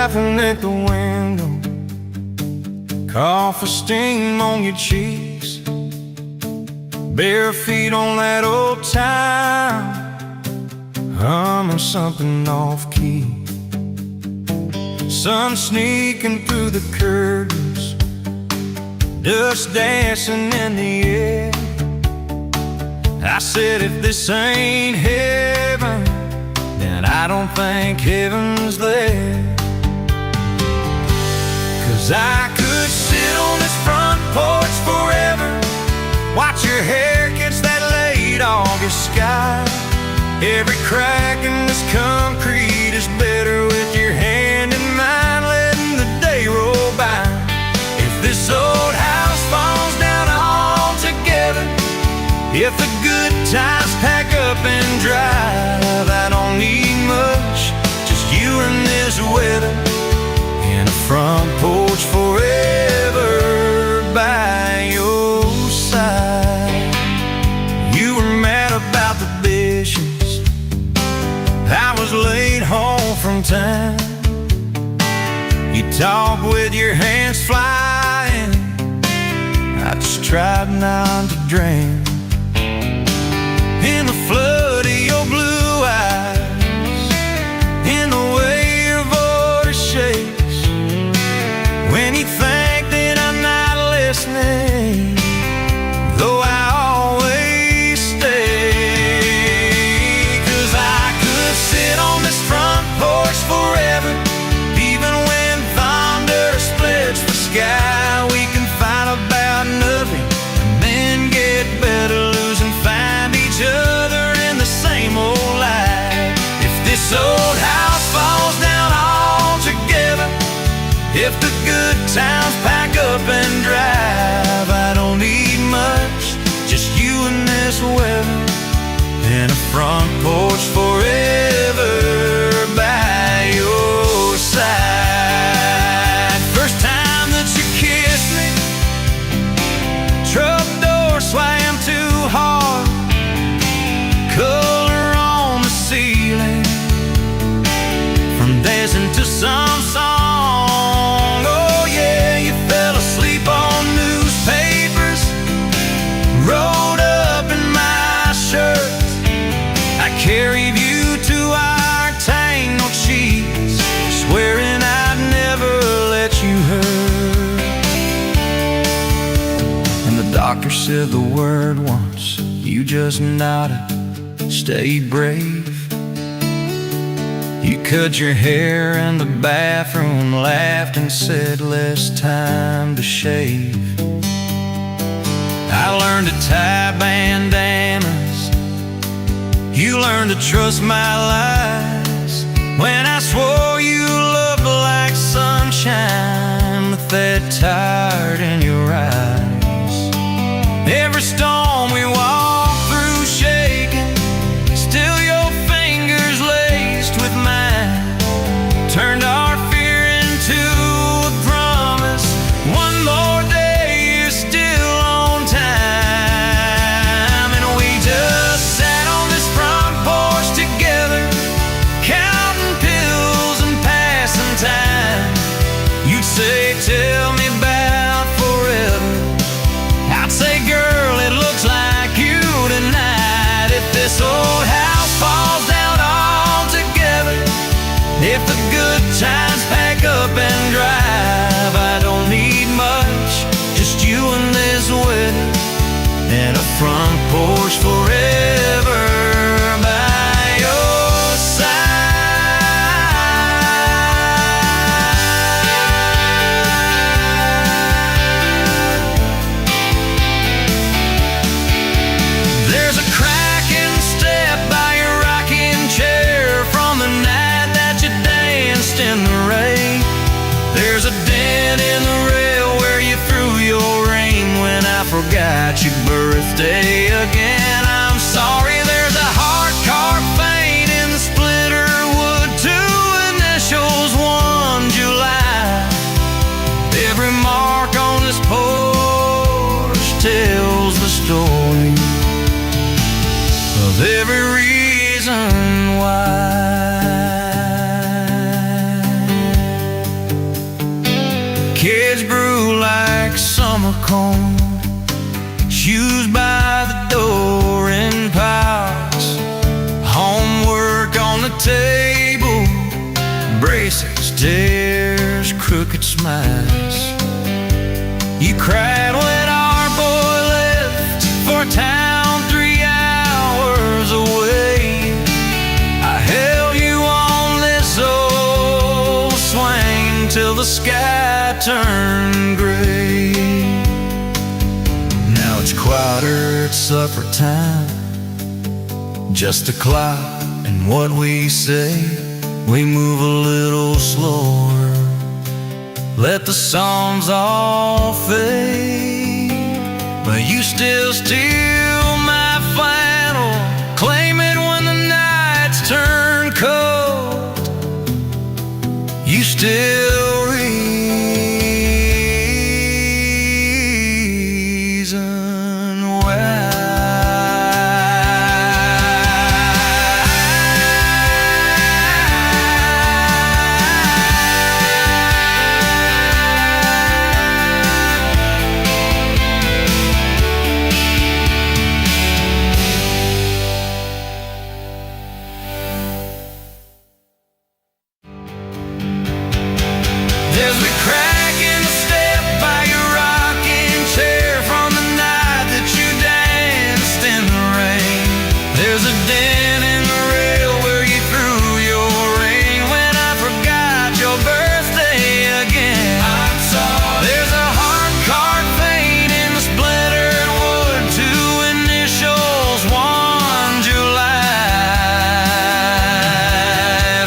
laughing at the window, coffee steam on your cheeks, bare feet on that old tile, humming something off-key. Sun sneaking through the curtains, dust dancing in the air. I said, if this ain't heaven, then I don't think heaven's there. 'Cause I could sit on this front porch forever, watch your hair catch that late August sky. Every crack in this concrete is better with your hand in mine, letting the day roll by. If this old house falls down altogether, if the good times pack up and drive, I don't need much, just you and this weather, and a front porch forever by your side. You were mad about the dishes, I was late home from town. You talk with your hands flying, I just tried not to drown in the flood of your blue eyes, in the way your voice shakes when you think that I'm not listening, though I always stay. 'Cause I could sit on this front porch forever, even when thunder splits the sky. We can fight about nothing and then get better, losing find each other in the same old life. If this old house falls down altogether, if the good times pack up and drive, I don't need much, just you and this weather, and a front porch forever by your side. First time that you kissed me, truck door swam too hard, color on the ceiling, from dancing to some song. Oh yeah, you fell asleep on newspapers, rolled up in my shirt. I carried you to our tangled sheets, swearing I'd never let you hurt. And the doctor said the word once, you just nodded, stay brave. You cut your hair in the bathroom, laughed and said less time to shave. I learned to tie bandanas, you learned to trust my lies, when I swore you looked like sunshine with that tired in your eyes. Every storm we walked through shaking, still your fingers laced with mine, turned our fear into a promise. One more day is still on time, and we just sat on this front porch together, counting pills and passing time. You'd say, tell me about forever, I'd say, girl, it looks like you tonight. If this old house falls down altogether, if the good times pack up and drive, I don't need much, just you and this weather, and a front porch forever by your side. There's a cracking step by your rocking chair from the night that you danced in the rain. There's a dent in the rail where you threw your ring when I forgot your birthday again. I'm sorry, there's a hard carved paint in the splitter wood, two initials, 1 July. Every mark on this porch tells the story of every reason why. home. Shoes by the door in piles, homework on the table, braces, tears, crooked smiles. You cried when our boy left for town 3 hours away. I held you on this old swing till the sky turned gray. Now it's quieter at supper time, just a clock and what we say. We move a little slower, let the songs all fade, but you still steal my flannel, claim it when the nights turn cold. You still reason why. There's a crack in the step by your rocking chair from the night that you danced in the rain. There's a dent in the rail where you threw your ring when I forgot your birthday again. I'm sorry. There's a hard card paint in the splintered wood, 2 initials, 1 July.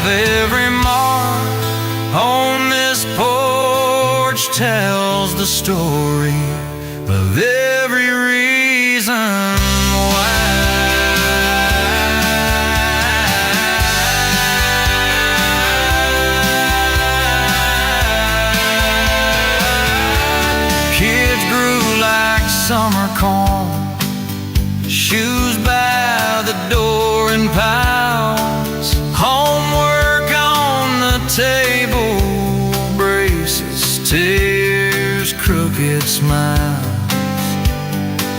Every mark on this porch tells the story of every reason why. Kids grew like summer corn, shoes by the door in piles, homework on the table, braces, tears, crooked smiles.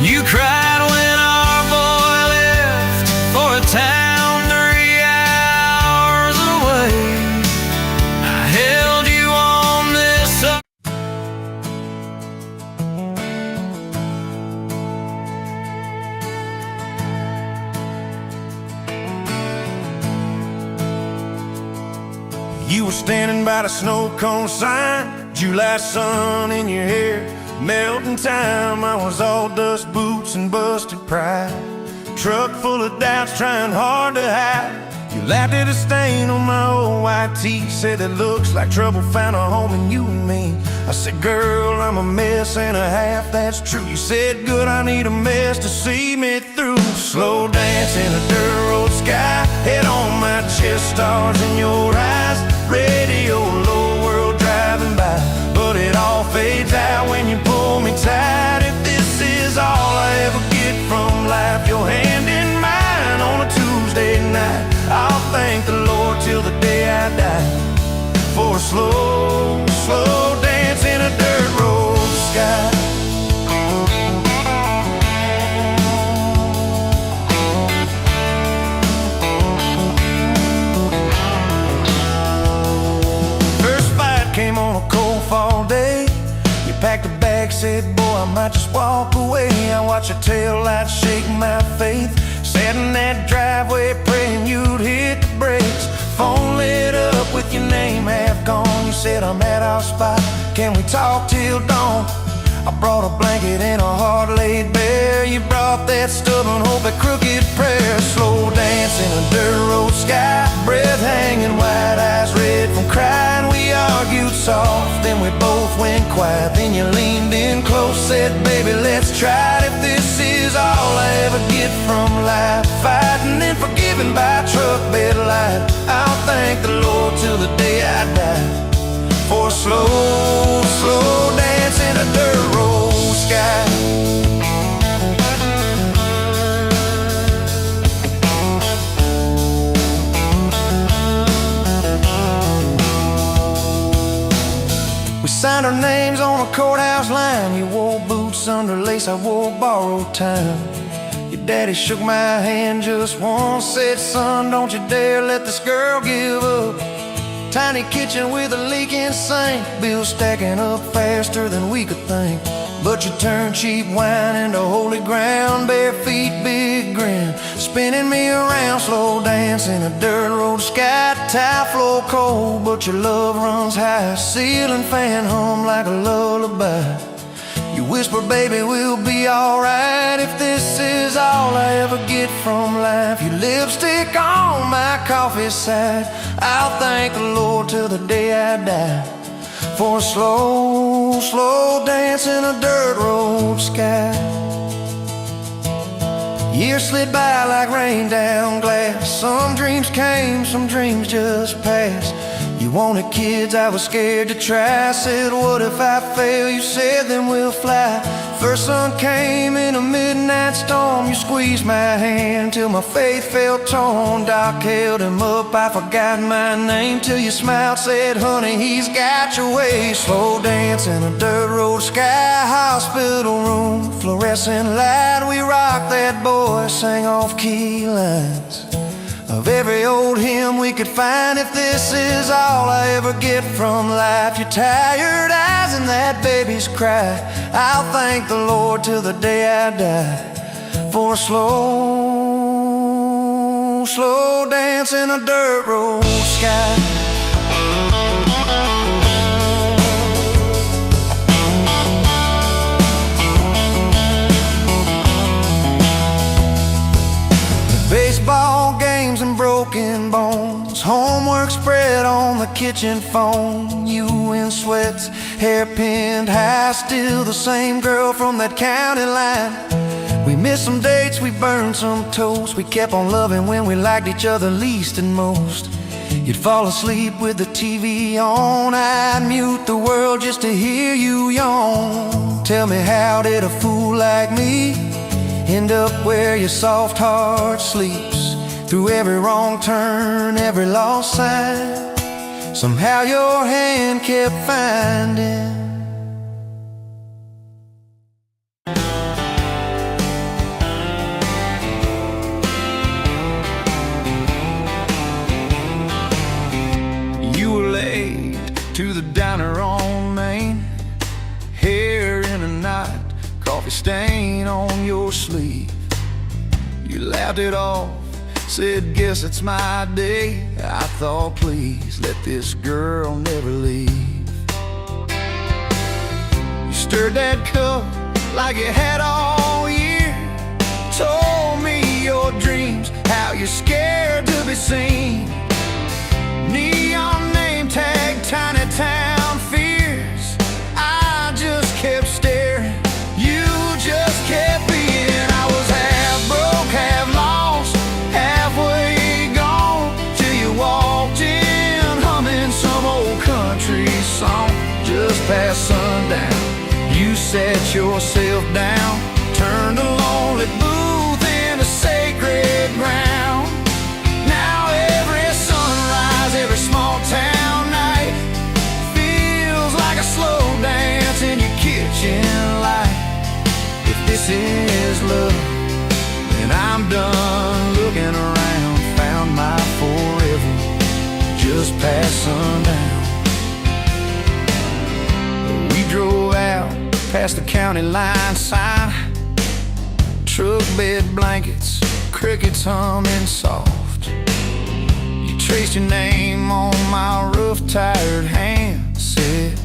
You cried when our boy left for a town 3 hours away. I held you on this You were standing by the snow cone sign, July sun in your hair, melting time. I was all dust boots and busted pride, truck full of doubts trying hard to hide. You laughed at a stain on my old white tee, said it looks like trouble found a home in you and me. I said, girl, I'm a mess and a half, that's true. You said, good, I need a mess to see me through. Slow dance in a dirt road sky, head on my chest, stars in your eyes, radio low, world driving by, but it all fades out when you pull me tight. If this is all I ever get from life, your hand in mine on a Tuesday night, I'll thank the Lord till the day I die for a slow, slow dance in a dirt road sky. Came on a cold fall day. You packed a bag, said, boy, I might just walk away. I watched your tail light shake my faith, sat in that driveway praying you'd hit the brakes. Phone lit up with your name half gone. You said, I'm at our spot, can we talk till dawn? I brought a blanket and a heart laid bare. You brought that stubborn hope, that crooked prayer. Slow dance in a dirt road sky, breath hanging, wide eyes red from crying. We argued soft, then we both went quiet. Then you leaned in close, said, baby, let's try it. If this is all I ever get from life, fighting and forgiven by truck bed light, I'll thank the Lord till the day I die for a slow, slow dance in a dirt road sky. We signed our names on a courthouse line. You wore boots place I wore borrowed time. Your daddy shook my hand just once, said, son, don't you dare let this girl give up. Tiny kitchen with a leaking sink, bills stacking up faster than we could think. But you turned cheap wine into holy ground, bare feet, big grin, spinning me around, slow dancing a dirt road, sky tile floor cold. But your love runs high, ceiling fan hum like a lullaby. You whisper, baby, we'll be alright. If this is all I ever get from life, your lipstick on my coffee side, I'll thank the Lord till the day I die for a slow, slow dance in a dirt road sky. Years slid by like rain down glass. Some dreams came, some dreams just passed. You wanted kids, I was scared to try. Said, what if I fail? You said, then we'll fly. First sun came in a midnight storm. You squeezed my hand till my faith felt torn. Doc held him up, I forgot my name, till you smiled, said, honey, he's got your way. Slow dance in a dirt road sky, hospital room, fluorescent light. We rocked that boy, sang off-key lines of every old hymn we could find. If this is all I ever get from life, your tired eyes and that baby's cry, I'll thank the Lord till the day I die for a slow, slow dance in a dirt road sky. Baseball games and broken bones, homework spread on the kitchen phone. You in sweats, hair pinned high, still the same girl from that county line. We missed some dates, we burned some toast. We kept on loving when we liked each other least and most. You'd fall asleep with the TV on, I'd mute the world just to hear you yawn. Tell me, how did a fool like me end up where your soft heart sleeps? Through every wrong turn, every lost sign, somehow your hand kept finding. You were late to the diner on Main, hair in a knot, coffee stain on your sleeve. You laughed it off, said, guess it's my day. I thought, please let this girl never leave. You stirred that cup like you had all year, told me your dreams, how you're scared to be seen. Neon name tag, tiny town fears. I just kept staring, you just kept being. I was half broke, half lost, halfway gone, till you walked in, humming some old country song. Just past sundown, you sat yourself down, turned a lonely booth into sacred ground. Now every sunrise, every small town night feels like a slow dance in your kitchen light. If this is love, then I'm done looking around. Found my forever just past sundown. We drove out past the county line sign, truck bed blankets, crickets humming soft. You traced your name on my rough, tired hand, said,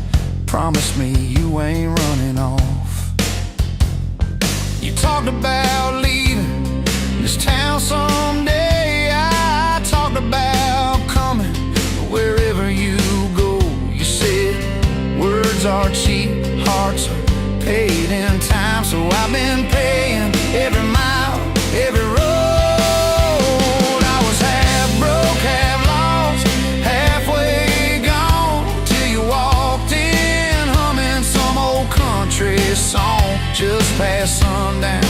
promise me you ain't running off. You talked about leaving this town someday. I talked about coming wherever you go. You said, words are cheap, hearts are paid in time. So I've been paying every mile, every road. I was half broke, half lost, halfway gone, till you walked in, humming some old country song. Just past sundown,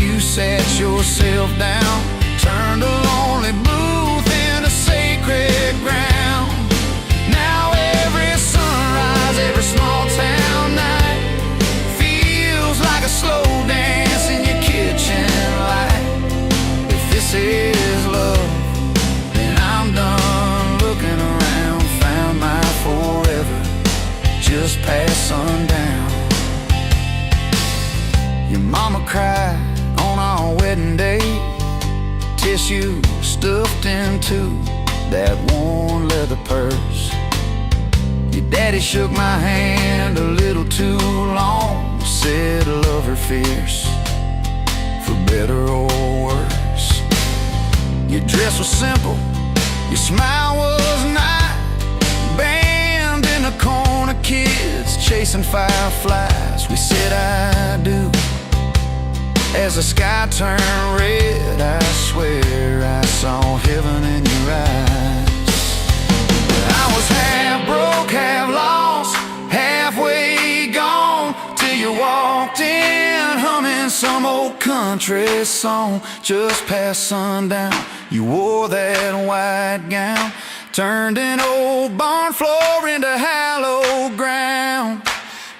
you sat yourself down, turned a lonely booth into sacred ground. Now every sunrise, every small town night feels like a slow guess you stuffed into that worn leather purse. Your daddy shook my hand a little too long, said love her fierce, for better or worse. Your dress was simple, your smile was not. Band in the corner, kids chasing fireflies. We said I do as the sky turned red. I swear I saw heaven in your eyes. I was half broke, half lost, halfway gone, till you walked in humming some old country song. Just past sundown, you wore that white gown, turned an old barn floor into hallowed ground.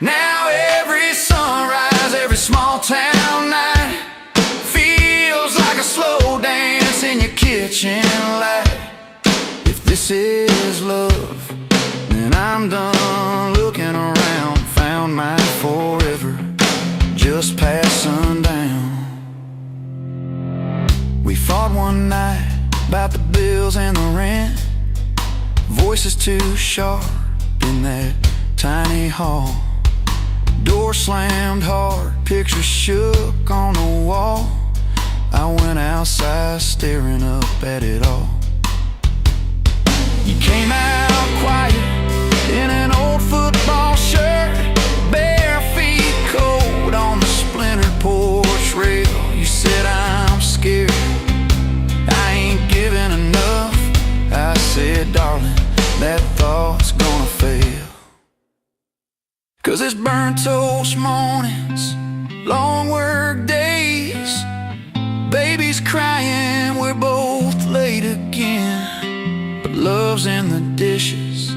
Now every sunrise, every small town night feels like a slow dance in your kitchen light. If this is love, then I'm done looking around. Found my forever just past sundown. We fought one night about the bills and the rent, voices too sharp in that tiny hall. Door slammed hard, pictures shook on the wall. I went outside staring up at it all. You came out quiet in an old football shirt, bare feet cold on the splintered porch rail. You said I'm scared, I ain't giving enough. I said, darling, that thought's gonna fail. 'Cause it's burnt toast mornings, long work days, babies crying, we're both late again. But love's in the dishes,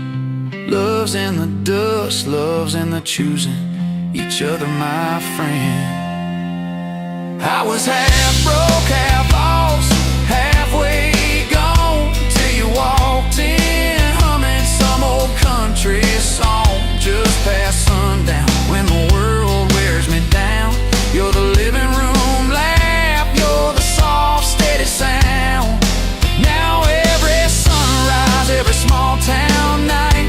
love's in the dust, love's in the choosing each other, my friend. I was half broke, half lost, halfway gone, till you walked in humming some old country song. Just past sundown, when the world wears me down, you're the living room laugh, you're the soft steady sound. Now every sunrise, every small town night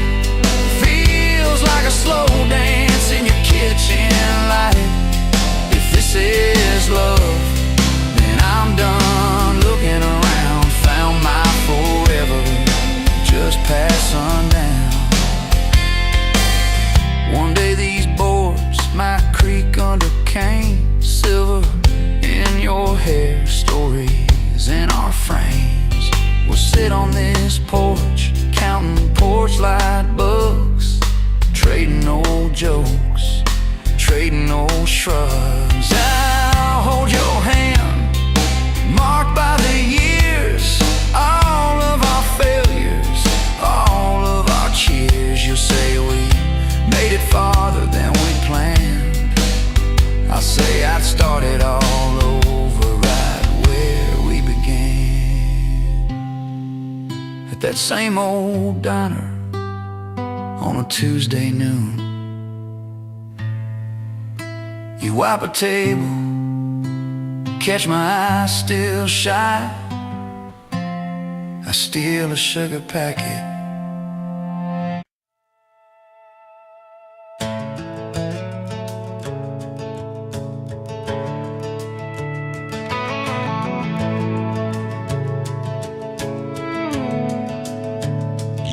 feels like a slow dance in your kitchen light. If this is love, then I'm done looking around. Found my forever just past sundown. One day these boards might creak under cane, silver in your hair, stories in our frames. We'll sit on this porch, counting porch light bugs, trading old jokes, trading old shrugs. I'll hold your hand, marked by the years, all of our failures, all of our cheers. You'll say we made it farther than we planned. I'll say I'd start it all over right where we began, at that same old diner on a Tuesday noon. You wipe a table, catch my eye still shy. I steal a sugar packet.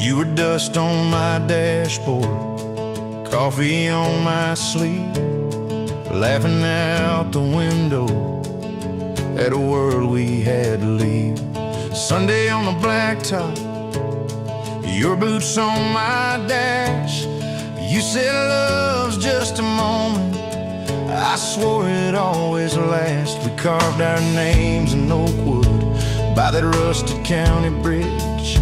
You were dust on my dashboard, coffee on my sleeve, laughing out the window at a world we had to leave. Sunday on the blacktop, your boots on my dash. You said love's just a moment, I swore it'd always last. We carved our names in oak wood by that rusted county bridge.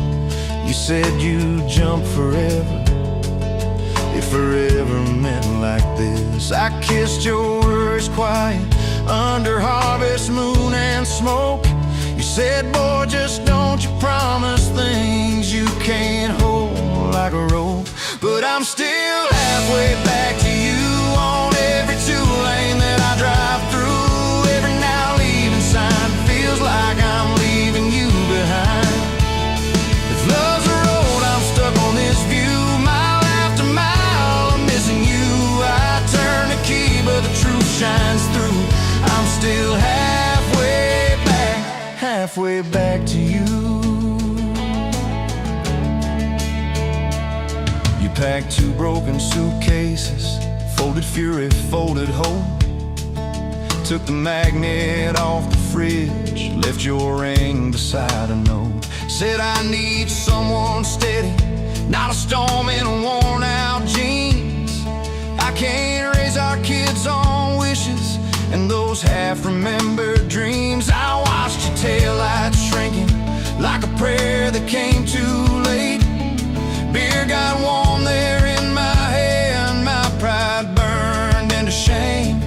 You said you'd jump forever, if forever meant like this. I kissed your words quiet under harvest moon and smoke. You said, boy, just don't you promise things you can't hold like a rope. But I'm still halfway back to you on every two-lane that I drive through. Every now leaving sign feels like I'm leaving halfway back to you. You packed 2 broken suitcases, folded fury, folded hope. Took the magnet off the fridge, left your ring beside a note. Said I need someone steady, not a storm in worn out jeans. I can't raise our kids on wishes and those half-remembered dreams. I watched your taillights shrinking like a prayer that came too late. Beer got warm there in my hand, my pride burned into shame.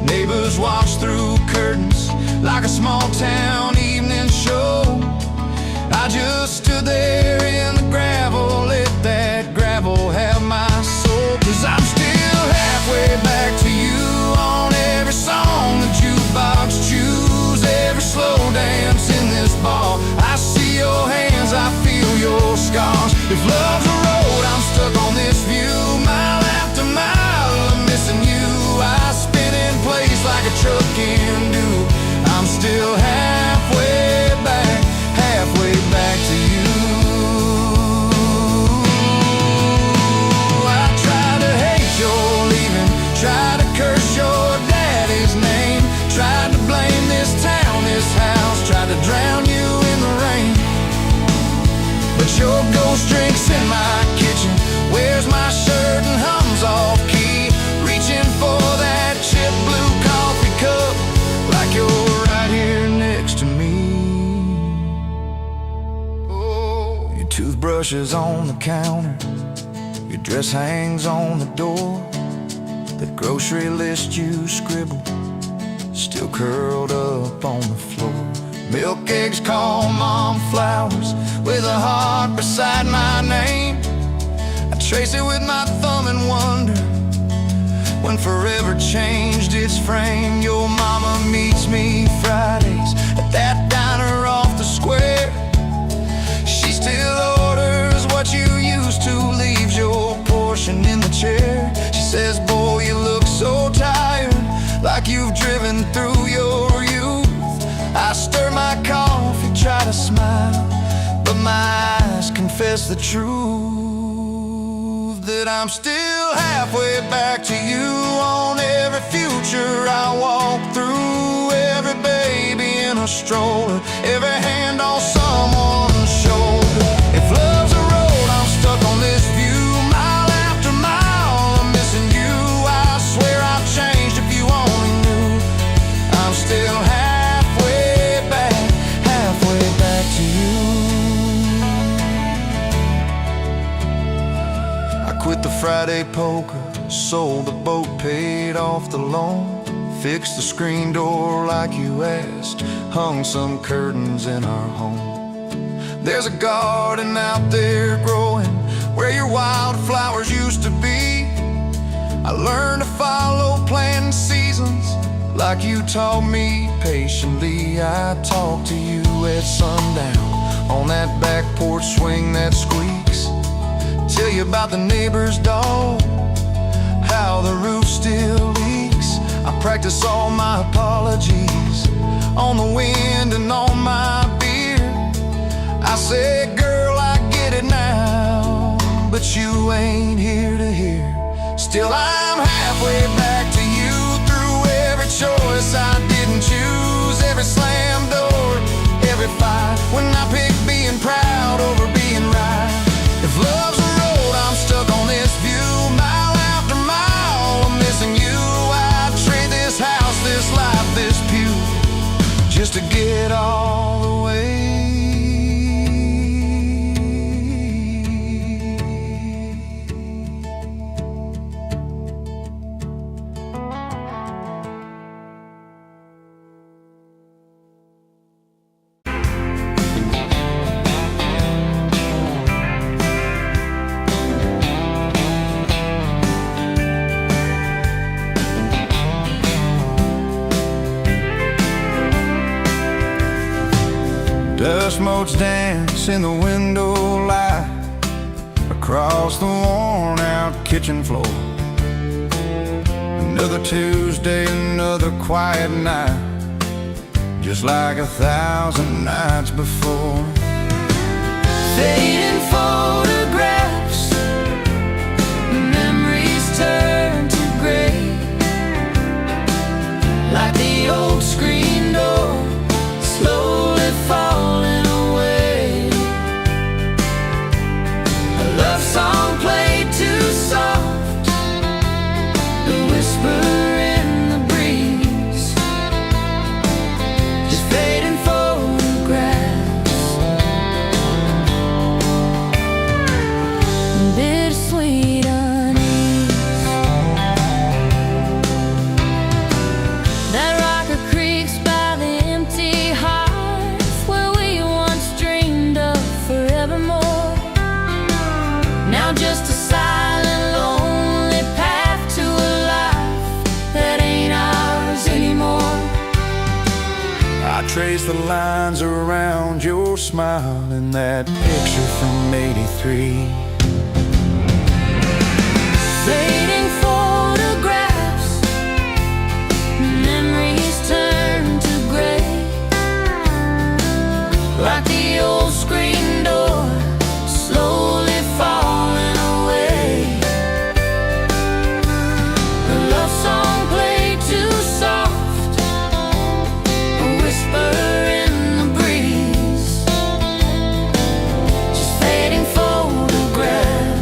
Neighbors watched through curtains like a small town evening show. I just stood there in the gravel, let that gravel have my soul. 'Cause I'm still halfway back to you on every song the jukebox choose, every slow dance in this bar. I see your hands, I feel your scars. If love's a road, I'm stuck on this view, mile after mile of missing you. I spin in place like a truck can do. I'm still halfway back to you. I tried to hate your leaving, tried to curse your daddy's name, tried to blame this town, this house, tried to drown you in the rain. But your ghost drinks in my kitchen, wears my shirt and hums off key, reaching for that chip blue coffee cup like you're right here next to me. Oh, your toothbrush is on the counter, your dress hangs on the door. That grocery list you scribbled, still curled up on the floor. Milk, eggs, call mom flowers with a heart beside my name. I trace it with my thumb and wonder when forever changed its frame. Your mama meets me Fridays at that diner off the square. She still orders what you used to, leaves your portion in the chair. She says, boy, you look so tired, like you've driven through your youth. I stir my coffee, try to smile, but my eyes confess the truth, that I'm still halfway back to you on every future I walk through, every baby in a stroller, every hand on someone's shoulder. If love's a road, I'm stuck on this view, mile after mile, I'm missing you. I swear I've changed if you only knew. I'm still halfway back to you. I quit the Friday poker, sold the boat, paid off the loan, fixed the screen door like you asked, hung some curtains in our home. There's a garden out there growing where your wildflowers used to be. I learned to follow planting seasons like you taught me patiently. I talk to you at sundown on that back porch swing that squeaks, tell you about the neighbor's dog, how the roof still leaks. I practice all my apologies on the wind and on my beer. I say, girl, I get it now, but you ain't here to hear. Still I'm halfway back to you through every choice I didn't choose, every slam door, every fight, when I pick being proud over being right. If love's a road, I'm stuck on this view, mile after mile, I'm missing you. I'd trade this house, this life, this pew, just to get all the way. Dust motes dance in the window light across the worn out kitchen floor. Another Tuesday, another quiet night, just like 1,000 nights before. Fading photographs, memories turn to gray, like the old screen door slowly falling away. A love song played too soft, the whisper in the breeze, just fading photographs. Bittersweet unease. That rocker creaks by the empty hearth where we once dreamed of forevermore. Now just a silent, lonely path to a life that ain't ours anymore. I trace the lines around your smile in that picture from '83. Fading photographs, memories turn to gray, like the old screen door slowly falling away. The love song played too soft, a whisper in the breeze, just fading photographs.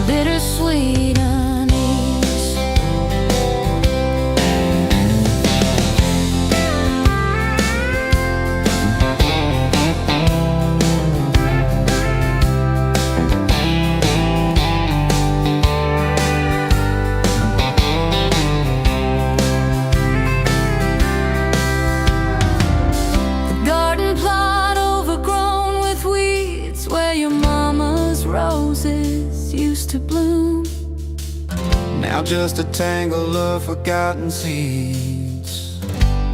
Bittersweet unease. The garden plot overgrown with weeds where your mama's roses used to bloom. Now just a tangle of forgotten seeds,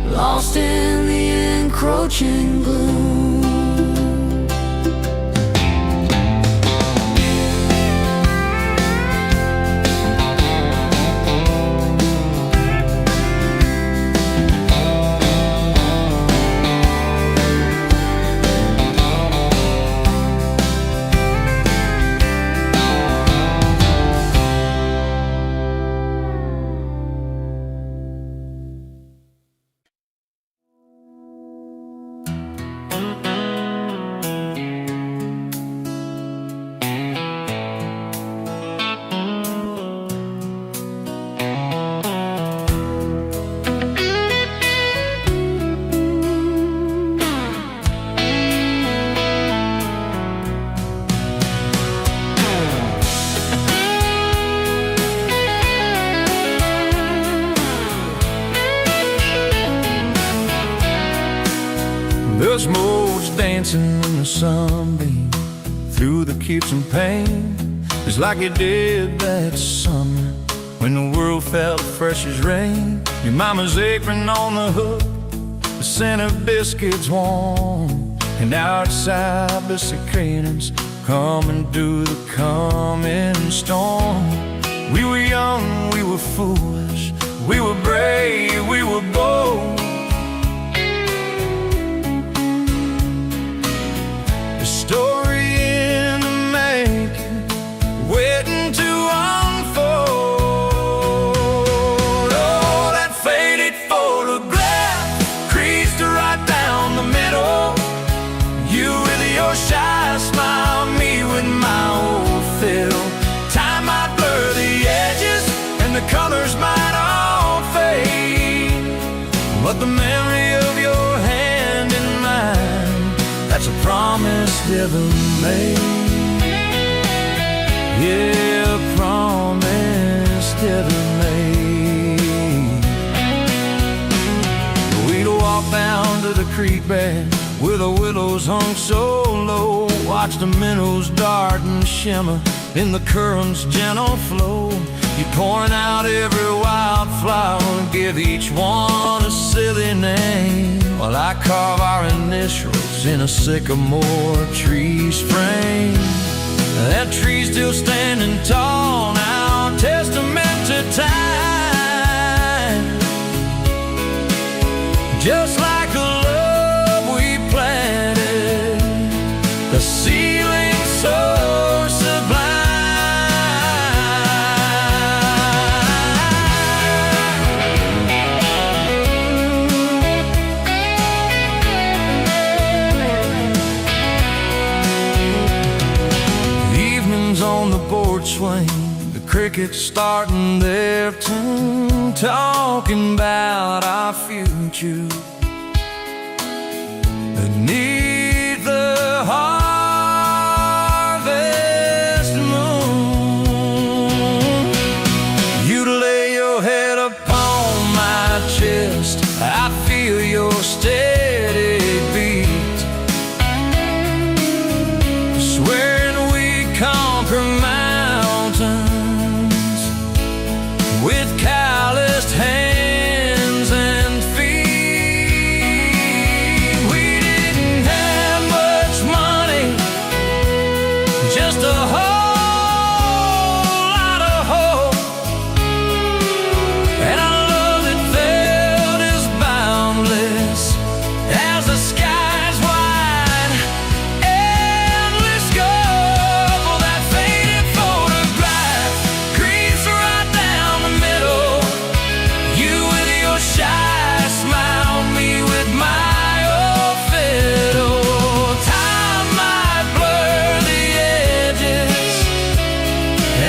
Lost in the encroaching gloom. Those modes dancing in the sunbeam through the kitchen pane, just like it did that summer when the world felt fresh as rain. Your mama's apron on the hook, the scent of biscuits warm, and outside the cicadas coming through the coming storm. We were young, we were foolish, we were brave, we were bold. The story in the making, waiting to unfold. Oh, that faded photograph creased right down the middle. You with your shy smile, me with my old fill. Time might blur the edges and the colors might all fade, but the memory of your hand in mine, that's a promise heaven made. Yeah, a promise heaven made. We'd walk down to the creek bed where the willows hung so low, watch the minnows dart and shimmer in the current's gentle flow. You pouring out every wildflower and give each one a silly name, while I carve our initials in a sycamore tree's frame. That tree's still standing tall now, testament to time. swing, the crickets starting their tune, talking about our future beneath the harvest moon. You'd lay your head upon my chest, I feel your steady beat, swearing we conquer mountains with calloused hands and feet. We didn't have much money, just a whole lot of hope, and our love that felt as boundless as the skies wide, endless scope. Oh, that faded photograph creeps right down the middle. You with your shy smile, me with my old fiddle. Time might blur the edges,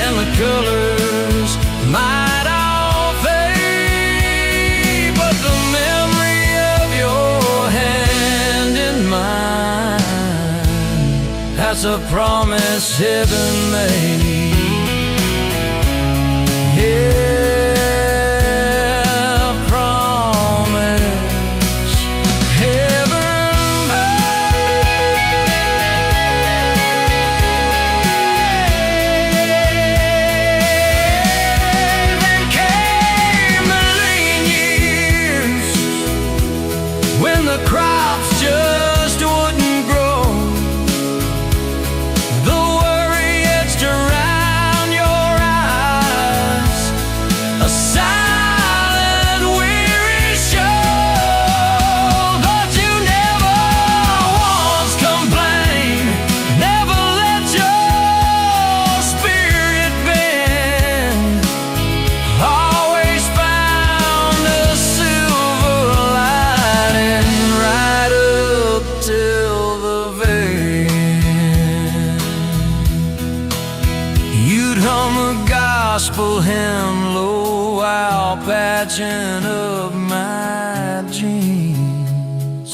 and the colors might all fade, but the memory of your hand in mine, that's a promise heaven made. Yeah, promise heaven made. Then came the lean years when the crops just wouldn't grow. The worry etched around your eyes, a silent, weary show. But you never once complained, never let your spirit bend. Always found a silver lining right up till the very end. You'd hum a gospel hymn low while patching up my jeans.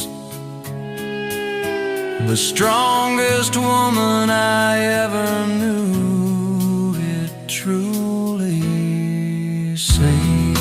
The strongest woman I ever knew, it truly saved.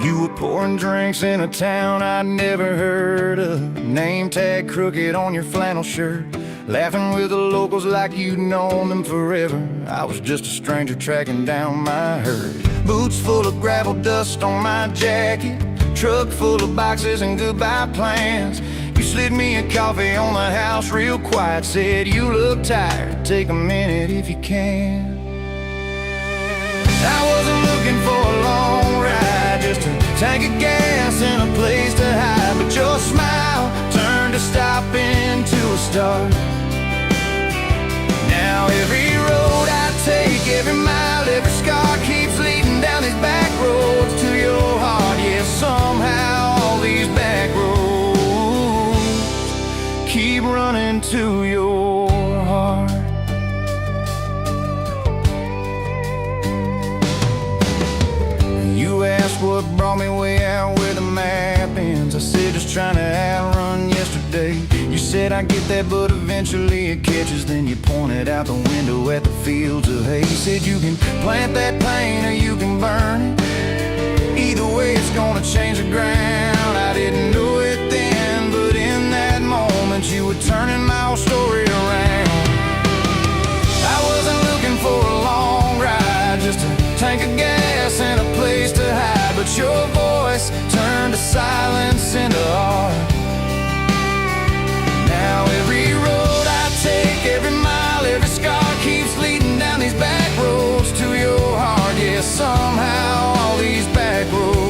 You were pouring drinks in a town I'd never heard of, name tag crooked on your flannel shirt, laughing with the locals like you'd known them forever. I was just a stranger tracking down my herd. Boots full of gravel dust on my jacket, truck full of boxes and goodbye plans. You slid me a coffee on the house real quiet, said you look tired, take a minute if you can. I wasn't looking for a long ride, just a tank of gas and a place to hide, but your smile turned a stop into a start. Now every road I take, every mile, every scar keeps leading down these back roads to your heart. Yeah, somehow all these back roads keep running to your heart. You asked what brought me way out where the map ends. I said just trying to outrun yesterday. You said I get that, but eventually it catches. Then you pointed out the window at the fields of hay. Said you can plant that pain or you can burn it. Either way it's gonna change the ground. I didn't know it then, but in that moment you were turning my whole story around. I wasn't looking for a long ride, just a tank of gas and a place to hide, but your voice turned to silence into art. Now every road I take, every mile, every scar keeps leading down these back roads to your heart. Yeah, somehow all these back roads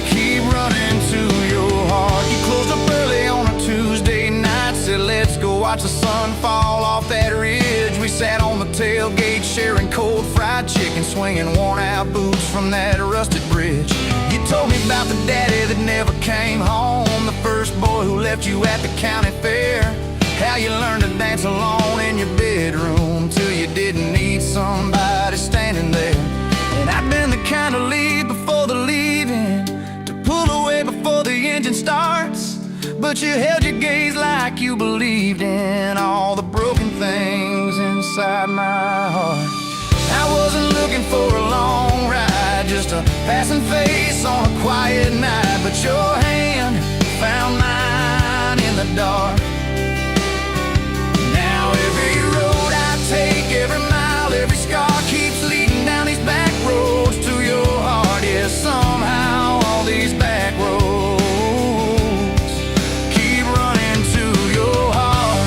keep running to your heart. You closed up early on a Tuesday night, said let's go watch the sun fall off that ridge. We sat on the tailgate sharing cold fried chicken, swinging worn out boots from that rusted bridge. You told me about the daddy that never came home, the first boy who left you at the county fair, how you learned to dance alone in your bedroom till you didn't need somebody standing there. And I've been the kind to leave before the leaving, to pull away before the engine starts, but you held your gaze like you believed in all the broken things inside my heart. I wasn't looking for a long ride, just a passing face on a quiet night, but your hand found mine in the dark. Now every road I take, every mile, every scar keeps leading down these back roads to your heart. Yeah, somehow all these back roads keep running to your heart.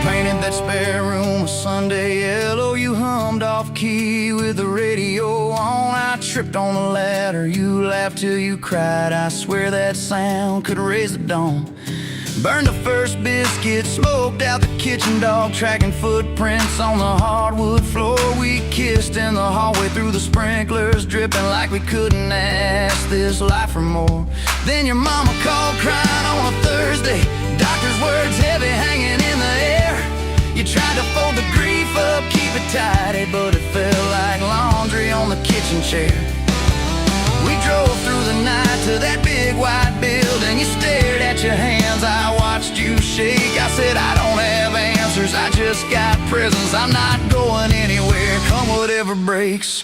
Painted that spare room a Sunday yellow. You hummed off key with the radio on. I tripped on the ladder, you laughed till you cried. I swear that sound could raise the dawn. Burned the first biscuit, smoked out the kitchen dog, tracking footprints on the hardwood floor. We kissed in the hallway through the sprinklers, dripping like we couldn't ask this life for more. Then your mama called crying on a Thursday, doctor's words heavy hanging in the air. You tried to fold the grief up, keep it tidy, but it felt like laundry on the kitchen chair. We drove through the night to that big white building. You stared at your hands, I watched you shake. I said I don't have answers, I just got presents. I'm not going anywhere, come whatever breaks.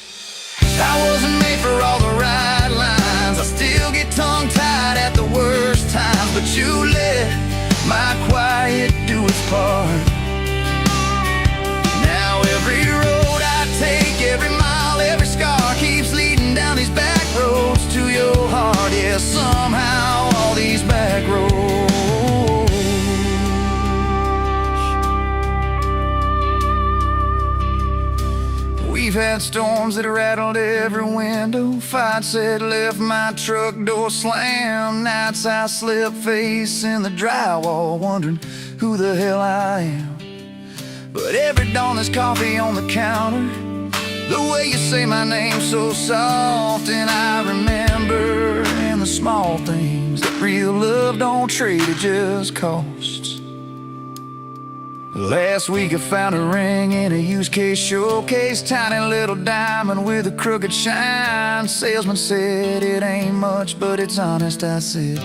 I wasn't made for all the right lines, I still get tongue-tied at the worst times, but you let my quiet do its part. Now every road I take, every mile, every scar keeps leading down these back roads to your heart. Yeah, somehow all these back roads. We've had storms that rattled every window, fights that left my truck door slammed, nights I slept facing the drywall, wondering who the hell I am. But every dawn there's coffee on the counter, the way you say my name so soft, and I remember in the small things that real love don't trade, it just costs. Last week I found a ring in a used case showcase, tiny little diamond with a crooked shine. Salesman said it ain't much, but it's honest, I said.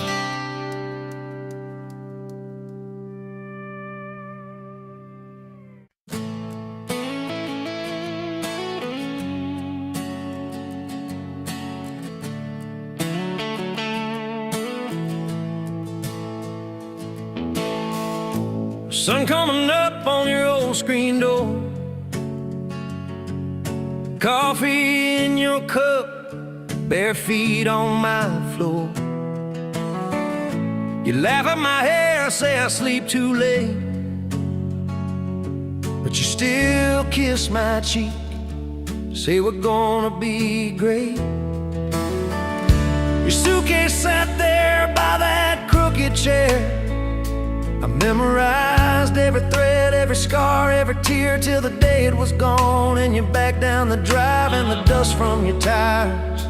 sun coming up on your old screen door, coffee in your cup, bare feet on my floor. You laugh at my hair, say I sleep too late, but you still kiss my cheek, say we're gonna be great. Your suitcase sat there by that crooked chair. I memorized every thread, every scar, every tear, till the day it was gone, and you back down the drive, and the dust from your tires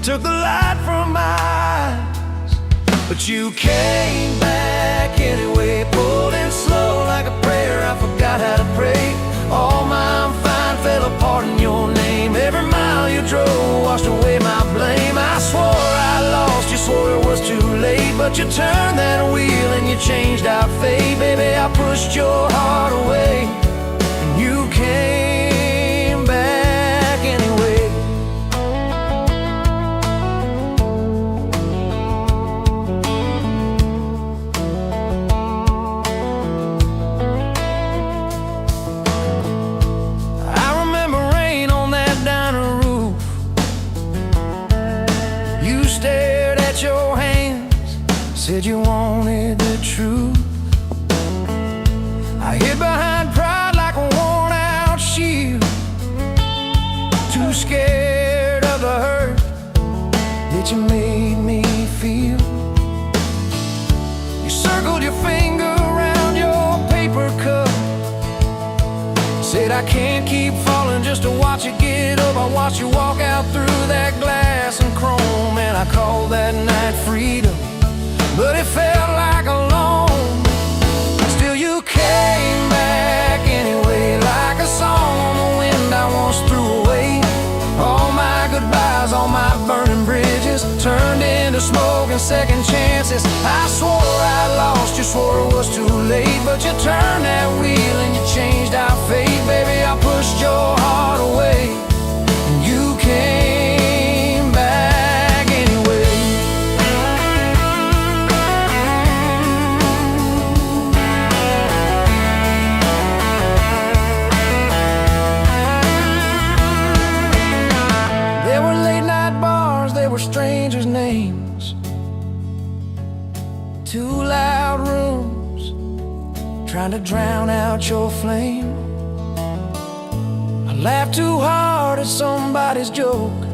took the light from my eyes. But you came back anyway, pulling slow like a prayer. I forgot how to pray. All my I'm fine fell apart in your name. Every mile you drove washed away my blame. I swore I lost, you swore it was too late, but you turned that wheel and you changed our fate. Baby, I pushed your heart away, and you came back anyway. I remember rain on that diner roof. You stared at your hands, said you wanted the truth. I hid behind pride like a worn-out shield, too scared of the hurt that you made me feel. You circled your finger around your paper cup, said I can't keep falling just to watch you get up. I watched you walk out through that glass and chrome, and I called that night freedom, but it felt like alone. Still you came back anyway, like a song on the wind I once threw away. All my goodbyes, all my burning bridges turned into smoke and second chances. I swore I lost, you swore it was too late, but you turned that wheel and you changed our fate. Baby, I pushed your heart away, and you came back anyway. There were late night bars, there were strangers' names, two loud rooms trying to drown out your flame. I laughed too hard at somebody's joke,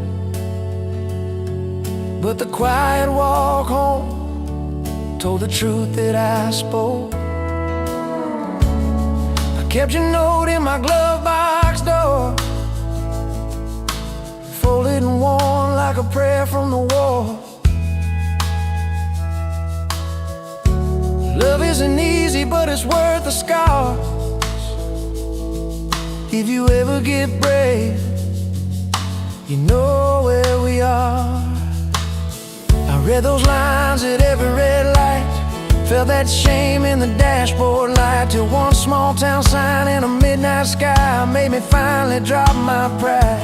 but the quiet walk home told the truth that I spoke. I kept your note in my glove box door, folded and worn like a prayer from the wall. Love isn't easy, but it's worth the scars. If you ever get brave, you know where we are. I read those lines at every red light, felt that shame in the dashboard light, till one small town sign in a midnight sky made me finally drop my pride.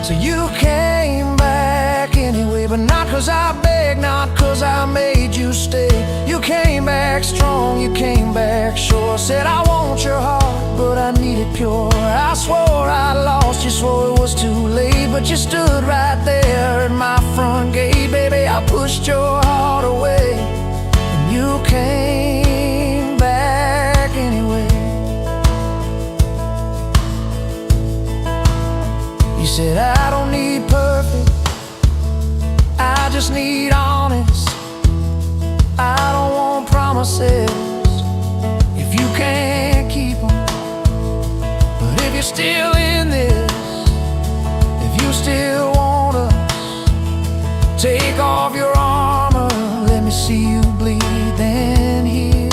So you came back anyway, but not 'cause I begged, not 'cause I made you stay. You came back strong, you came back sure, said I want your heart, but I need it pure. I swore I lost, you swore it was too late, but you stood right there at my front gate. Baby, I pushed your heart away, and you came back anyway. You said I don't need perfect, I just need honest. I don't want promises if you can't keep them. But if you're still in this, if you still want us, take off your armor, let me see you bleed, then heal.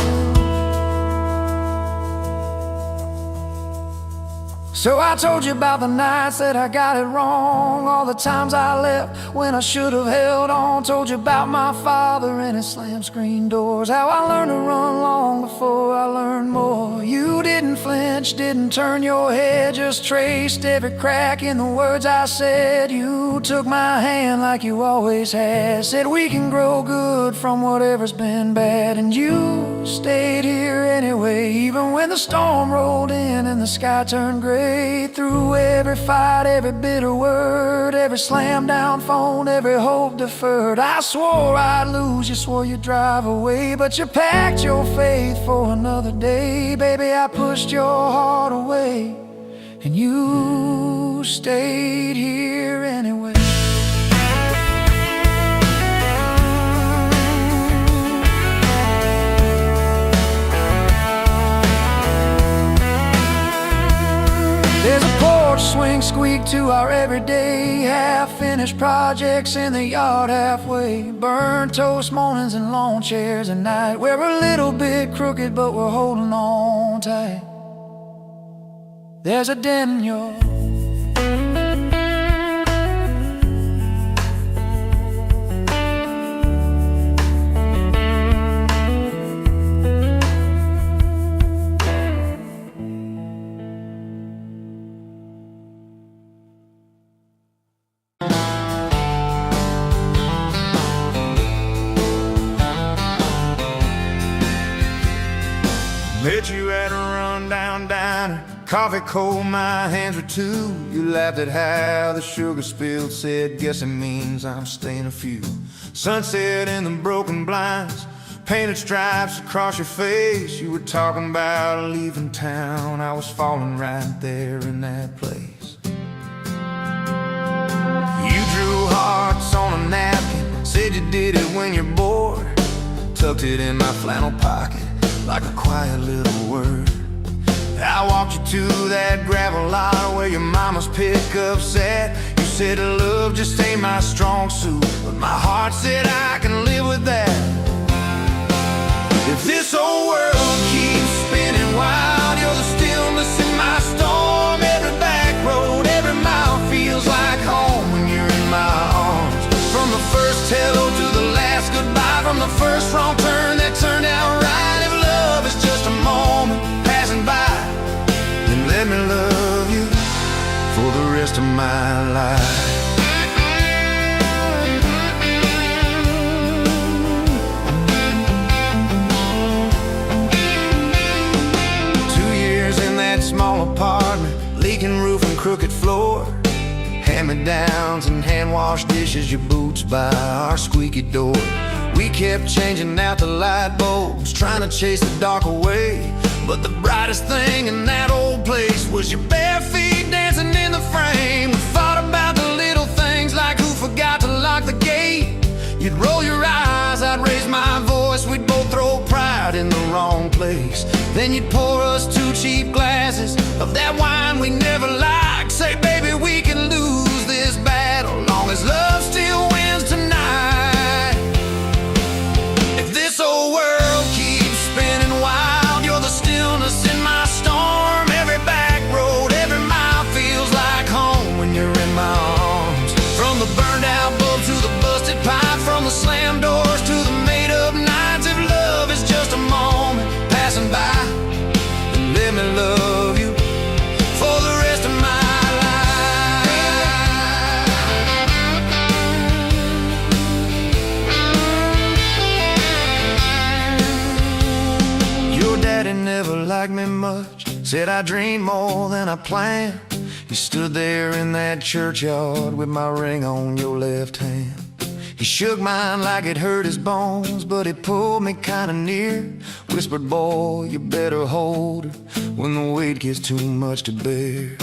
So I told you about the nights that I got it wrong, all the times I left when I should have held on. Told you about my father and his slam screen doors, how I learned to run long before I learned more. You didn't flinch, didn't turn your head, just traced every crack in the words I said. You took my hand like you always had, said we can grow good from whatever's been bad. And you stayed here anyway, even when the storm rolled in and the sky turned gray. Through every fight, every bitter word, every slam down phone, every hope deferred, I swore I'd lose you, swore you'd drive away, but you packed your faith for another day. Baby, I pushed your heart away, and you stayed here anyway. There's a porch swing squeak to our everyday, half-finished projects in the yard halfway. Burnt toast mornings and lawn chairs at night. We're a little bit crooked, but we're holding on tight. There's a dent in your met you at a rundown diner, coffee cold, my hands were too. You laughed at how the sugar spilled, said, guess it means I'm staying a few. Sunset in the broken blinds, painted stripes across your face. You were talking about leaving town, I was falling right there in that place. You drew hearts on a napkin, said you did it when you're bored. Tucked it in my flannel pocket like a quiet little word. I walked you to that gravel lot where your mama's pickup sat. You said love just ain't my strong suit, but my heart said I can live with that. If this old world keeps spinning wild, you're the stillness in my storm. Every back road, every mile feels like home when you're in my arms. From the first hello to the last goodbye, from the first wrong turn that turned out right. Love is just a moment passing by, then let me love you for the rest of my life. 2 years in that small apartment, leaking roof and crooked floor, hand-me-downs and hand-washed dishes, your boots by our squeaky door. We kept changing out the light bulbs, trying to chase the dark away, but the brightest thing in that old place was your bare feet dancing in the frame. We fought about the little things like who forgot to lock the gate. You'd roll your eyes, I'd raise my voice, we'd both throw pride in the wrong place. Then you'd pour us 2 cheap glasses of that wine we never liked, say, baby, we can lose this battle long as love still wins tonight. This old world keeps spinning wild, you're the stillness in my storm. Every back road, every mile feels like home when you're in my arms. From the burned out bulb to the busted pipe, from the slammed doors to the made up nights. If love is just a moment passing by, then let me love you for the rest of my Daddy never liked me much, said I dreamed more than I planned. He stood there in that churchyard with my ring on your left hand. He shook mine like it hurt his bones, but he pulled me kinda near, whispered, boy, you better hold her when the weight gets too much to bear.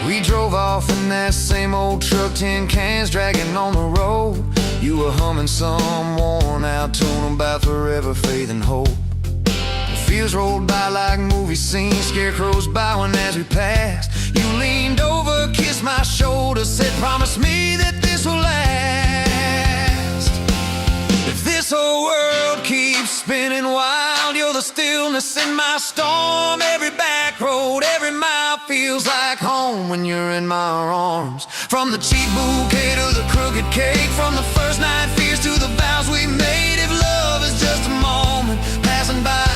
We drove off in that same old truck, 10 cans dragging on the road. You were humming some worn out tune about forever, faith and hope. The fields rolled by like movie scenes, scarecrows bowing as we passed. You leaned over, kissed my shoulder, said, promise me that this will last. If this whole world keeps spinning wild, you're the stillness in my storm. Every back road, every mile feels like home when you're in my arms. From the cheap bouquet to the crooked cake, from the first night fears to the vows we made. If love is just a moment passing by,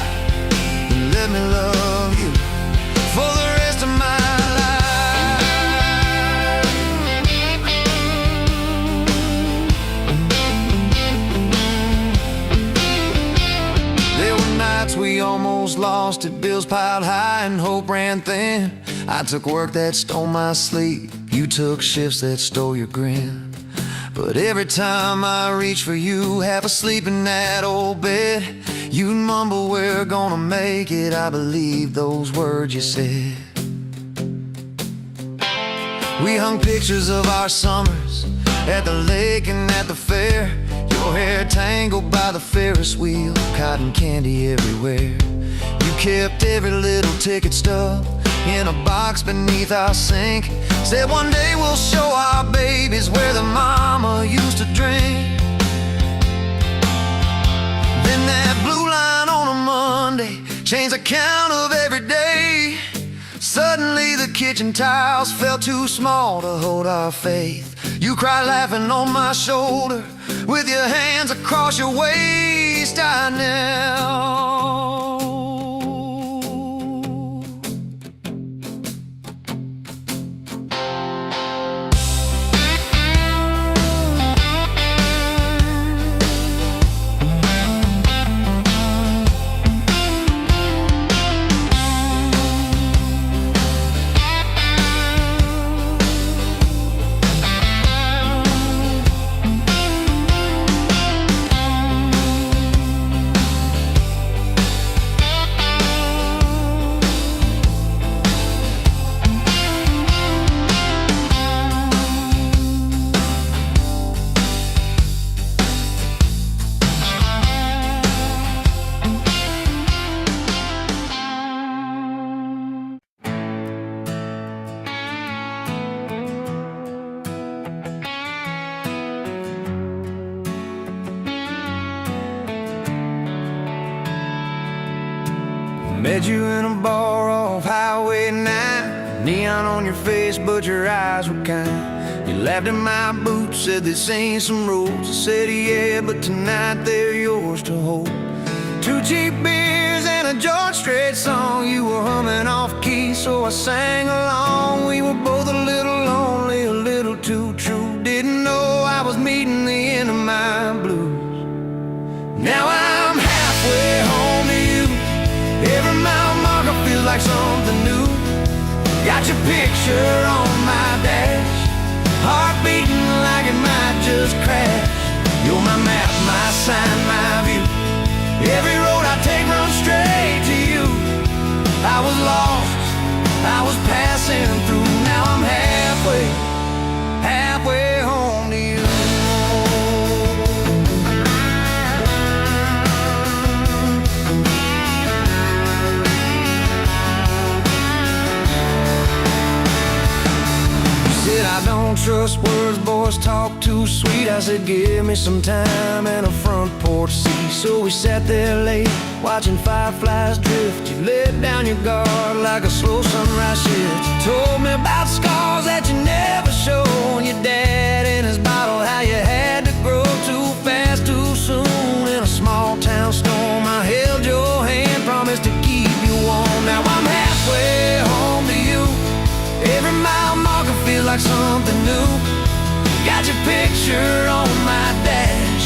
almost lost it. Bills piled high and hope ran thin. I took work that stole my sleep. You took shifts that stole your grin. But every time I reach for you, half asleep in that old bed, you'd mumble, we're gonna make it. I believe those words you said. We hung pictures of our summers at the lake and at the fair. Your hair tangled by the Ferris wheel, cotton candy everywhere. You kept every little ticket stub in a box beneath our sink. Said one day we'll show our babies where the mama used to drink. Then that blue line on a Monday changed the count of every day. Suddenly the kitchen tiles felt too small to hold our faith. You cried laughing on my shoulder with your hands across your waist. I knelt. Met you in a bar off Highway 9. Neon on your face, but your eyes were kind. You laughed at my boots, said this ain't some rules. I said yeah, but tonight they're yours to hold. 2 cheap beers and a George Strait song. You were humming off key, so I sang along. We were both a little lonely, a little too true. Didn't know I was meeting the end of my blues. Now I'm halfway home to you. Every mile marker feels like something new. Got your picture on my dash, heart beating like it might just crash. You're my map, my sign, my view. Every road I take runs straight to you. I was lost, I was passing through. Now I'm halfway home to you. I don't trust words, boys talk too sweet. I said give me some time and a front porch seat. So we sat there late, watching fireflies drift. You let down your guard like a slow sunrise shift. You told me about scars that you never showed. Your dad in his bottle, how you had to grow too fast, too soon. In a small town storm, I held your hand, promised to keep you warm. Now I'm halfway home to you. Every mile marker feels like something new. Got your picture on my dash,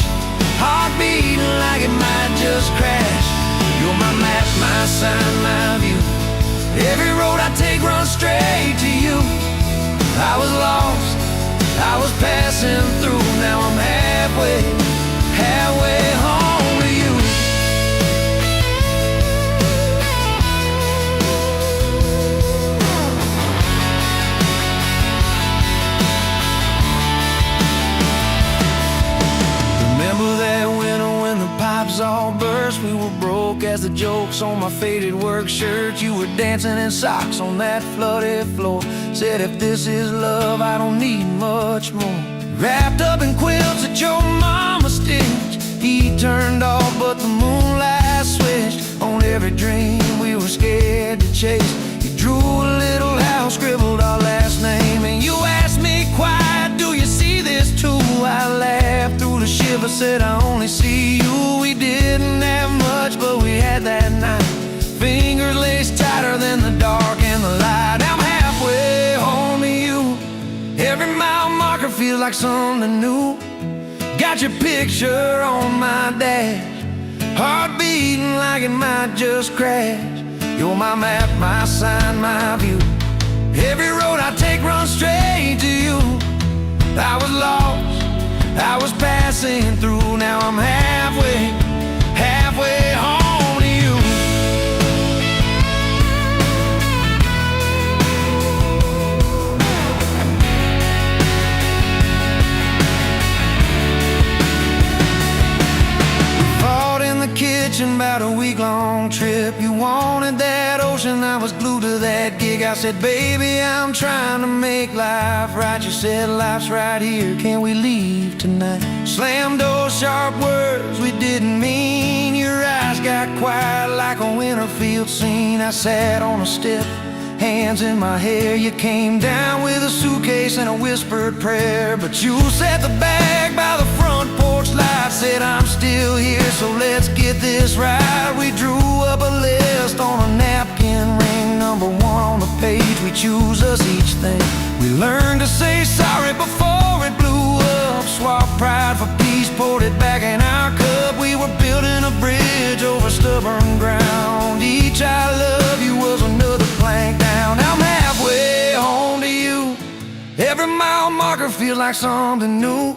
heart beating like it might just crash. You're my map, my sign, my view. Every road I take runs straight to you. I was lost, I was passing through. Now I'm halfway home to you. All burst, we were broke as the jokes on my faded work shirt. You were dancing in socks on that flooded floor. Said if this is love, I don't need much more. Wrapped up in quilts that your mama stitched. He turned off, but the moonlight switched on every dream we were scared to chase. You drew a little house, scribbled our last name, and you asked me quiet, do you see this too? I laughed through the shiver, said I only see you. We didn't have much, but we had that night. Fingers laced tighter than the dark and the light. I'm halfway home to you. Every mile marker feels like something new. Got your picture on my dash, heart beating like it might just crash. You're my map, my sign, my view. Every road I take runs straight to you. I was lost, I was passing through. Now I'm halfway home to you. We fought in the kitchen about a week-long trip. You wanted that ocean, I was glued to that gig. I said, baby, I'm trying to make life right. You said, life's right here, can we leave tonight? Slam doors, sharp words we didn't mean. Your eyes got quiet like a winter field scene. I sat on a step, hands in my hair. You came down with a suitcase and a whispered prayer. But you set the bag by the front porch light. Said, I'm still here, so let's get this right. We drew up a list on a napkin ring. Number 1 on the page, we choose us each thing. We learned to say sorry before it blew up. Swap pride for peace, poured it back in our cup. We were building a bridge over stubborn ground. Each I love you was another plank down. Now I'm halfway home to you. Every mile marker feels like something new.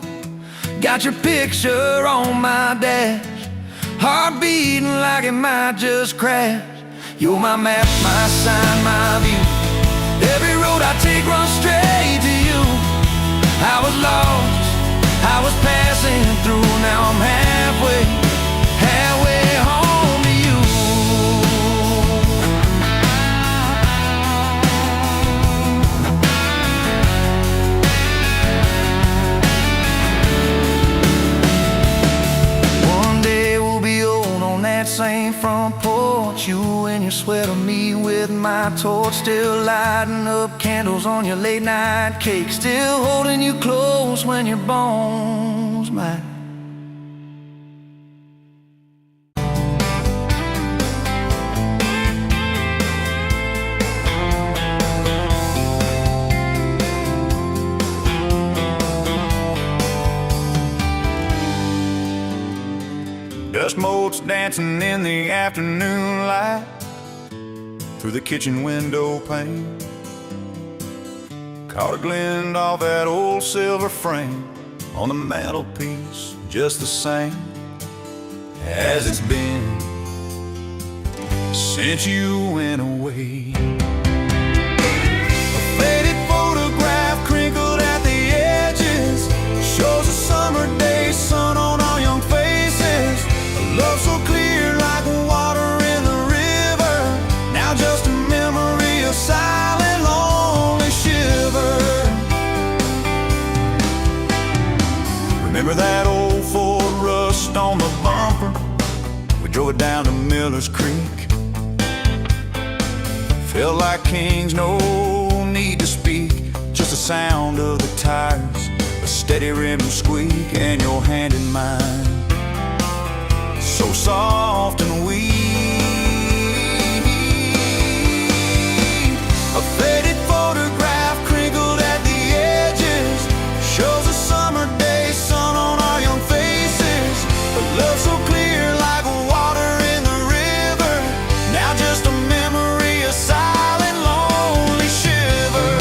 Got your picture on my dash, heart beating like it might just crash. You're my map, my sign, my view. Every road I take runs straight to you. I was lost, I was passing through. Now I'm halfway home to you. One day we'll be old on that same front porch. You in your sweater, me with my torch. Still lighting up candles on your late night cake. Still holding you close when your bones might. Dust motes dancing in the afternoon light through the kitchen window pane. Caught a glint off that old silver frame on the mantelpiece, just the same as it's been since you went away. A faded photograph crinkled at the edges shows a summer day sun on our young faces. A love so clear like water in the river, now just a memory of silent, lonely shiver. Remember that old Ford rust on the bumper? We drove it down to Miller's Creek. Felt like kings, no need to speak, just the sound of the tires, a steady rhythm squeak, and your hand in mine, so soft and weak. A faded photograph crinkled at the edges shows a summer day sun on our young faces. A love so clear like water in the river, now just a memory, a silent, lonely shiver.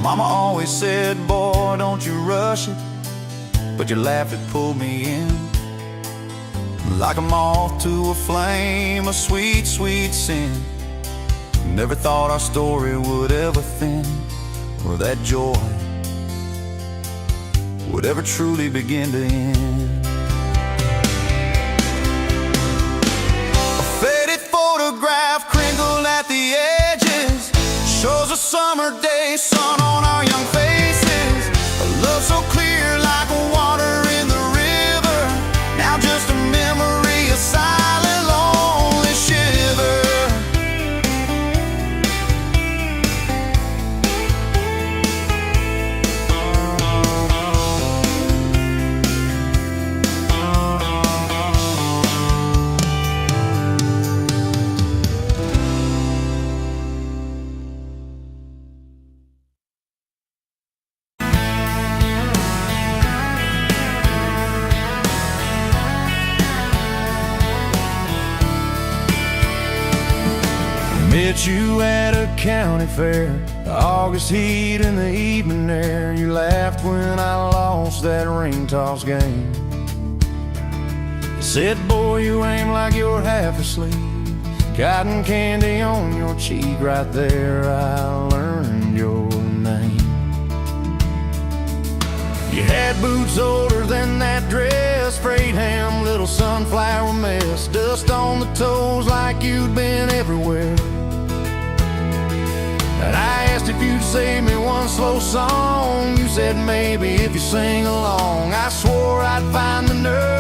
Mama always said, boy, don't you rush it, but your laugh, it pulled me in like a moth to a flame, a sweet, sweet sin. Never thought our story would ever thin, or that joy would ever truly begin to end. A faded photograph crinkled at the edges shows a summer day sun on our young faces. A love so clear like water in the river, now just a memory, a silent, lonely shiver. met you at a county fair, the August heat in the evening air. You laughed when I lost that ring toss game. You said, boy, you aim like you're half asleep. Cotton candy on your cheek, right there I learned your name. You had boots older than that dress, frayed ham, little sunflower mess, dust on the toes like you'd been everywhere. And I asked if you'd save me one slow song. You said maybe if you sing along. I swore I'd find the nerve